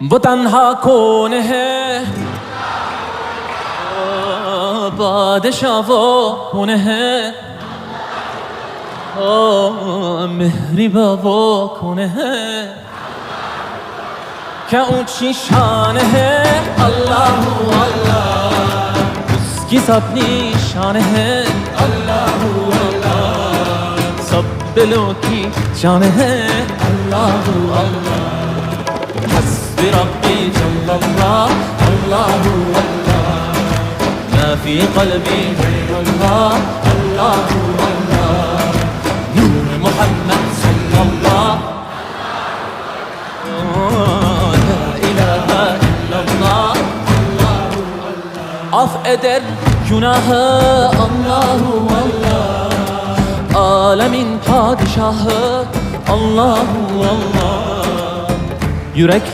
वो तन्हा कौन है, बादशाह वो कौन है, मेहरिबा वो कौन है, क्या ऊंची शान है। अल्लाह अल्लाह, उसकी अपनी शान है। अल्लाह अल्लाह, सब दिलों की जान है। अल्लाह अल्लाह, हस्बी रब्बी जल्लल्लाह। अल्लाह अल्लाह, मा फी क़ल्बी गैरुल्लाह। अल्लाह अल्लाह, नूर मुहम्मद सल्लल्लाह। Af eder günahı Allahu Allah, alemin padişahı Allahu Allah. Yürek